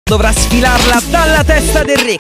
Dovrà sfilarla dalla testa del re.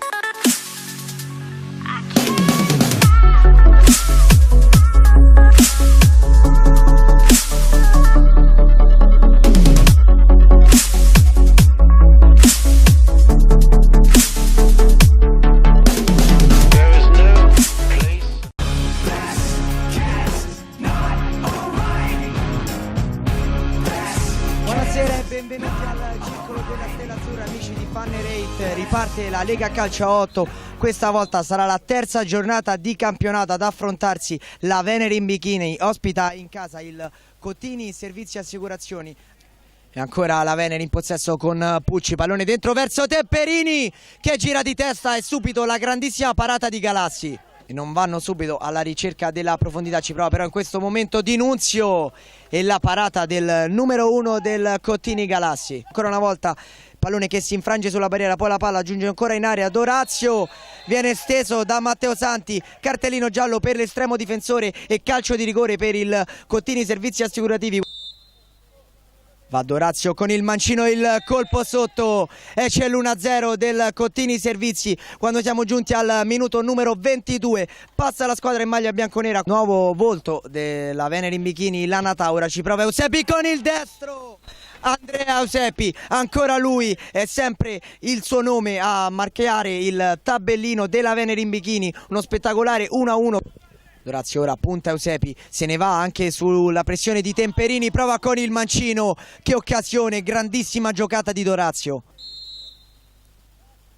Buonasera e benvenuti al Circolo della Stella Azzurra, amici di Bannerate. Riparte la Lega Calcio a 8, questa volta sarà la terza giornata di campionato ad affrontarsi la Venere in Bikini, ospita in casa il Cottini Servizi Assicurazioni. E ancora la Venere in possesso con Pucci, pallone dentro verso Temperini che gira di testa e subito la grandissima parata di Galassi. E non vanno subito alla ricerca della profondità, ci prova però in questo momento Di Nunzio e la parata del numero 1 del Cottini Galassi. Ancora una volta pallone che si infrange sulla barriera, poi la palla giunge ancora in area, Dorazio viene steso da Matteo Santi, cartellino giallo per l'estremo difensore e calcio di rigore per il Cottini Servizi Assicurativi. Va Dorazio con il mancino, il colpo sotto e c'è l'1-0 del Cottini Servizi quando siamo giunti al minuto numero 22. Passa la squadra in maglia bianconera, nuovo volto della Venere in Bikini, Lana Taura, ci prova Eusebio con il destro. Andrea Eusebio, ancora lui, è sempre il suo nome a marchiare il tabellino della Venere in Bikini, uno spettacolare 1-1. Dorazio ora punta Eusebio, se ne va anche sulla pressione di Temperini, prova con il mancino, che occasione, grandissima giocata di Dorazio.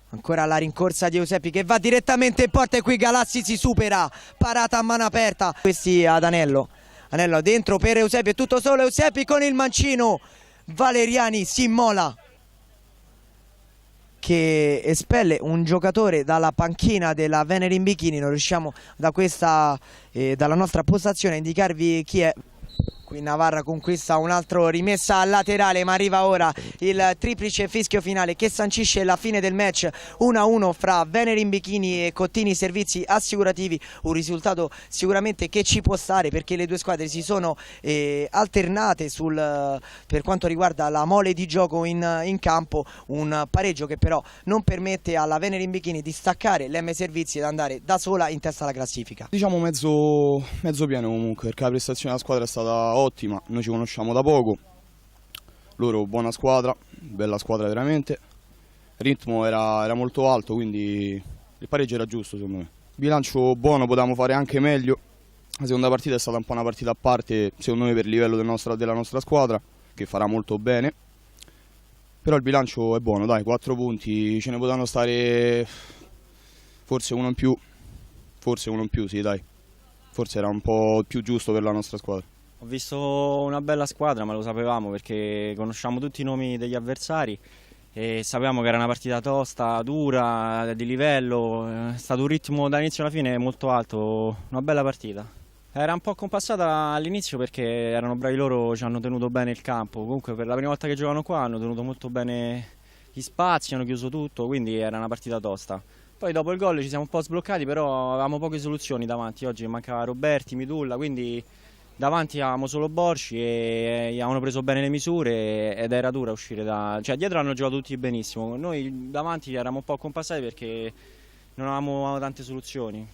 Ancora la rincorsa di Eusebio che va direttamente in porta e qui Galassi si supera, parata a mano aperta. Questi ad Anello, Anello dentro per Eusebio, è tutto solo Eusebio con il mancino, Valeriani si immola, che espelle un giocatore dalla panchina della Venere in Bikini. Non riusciamo dalla nostra postazione a indicarvi chi è. Qui Navarra conquista un altro rimessa al laterale, ma arriva ora il triplice fischio finale che sancisce la fine del match 1-1 fra Venere in Bikini e Cottini Servizi Assicurativi. Un risultato sicuramente che ci può stare perché le due squadre si sono alternate per quanto riguarda la mole di gioco in campo. Un pareggio che però non permette alla Venere in Bikini di staccare l'M Servizi ed andare da sola in testa alla classifica. Diciamo mezzo pieno comunque, perché la prestazione della squadra è stata ottima, noi ci conosciamo da poco, loro buona squadra, bella squadra veramente, il ritmo era molto alto, quindi il pareggio era giusto secondo me. Bilancio buono, potevamo fare anche meglio, la seconda partita è stata un po' una partita a parte secondo me per il livello della nostra squadra, che farà molto bene, però il bilancio è buono, dai, 4 punti, ce ne potranno stare forse uno in più, sì dai, forse era un po' più giusto per la nostra squadra. Ho visto una bella squadra, ma lo sapevamo perché conosciamo tutti i nomi degli avversari e sapevamo che era una partita tosta, dura, di livello, è stato un ritmo dall'inizio alla fine molto alto, una bella partita. Era un po' compassata all'inizio perché erano bravi loro, ci hanno tenuto bene il campo, comunque per la prima volta che giocano qua hanno tenuto molto bene gli spazi, hanno chiuso tutto, quindi era una partita tosta. Poi dopo il gol ci siamo un po' sbloccati, però avevamo poche soluzioni davanti, oggi mancava Roberti, Midulla, quindi davanti avevamo solo Borci e avevano preso bene le misure ed era dura uscire cioè dietro hanno giocato tutti benissimo, noi davanti eravamo un po' compassati perché non avevamo tante soluzioni.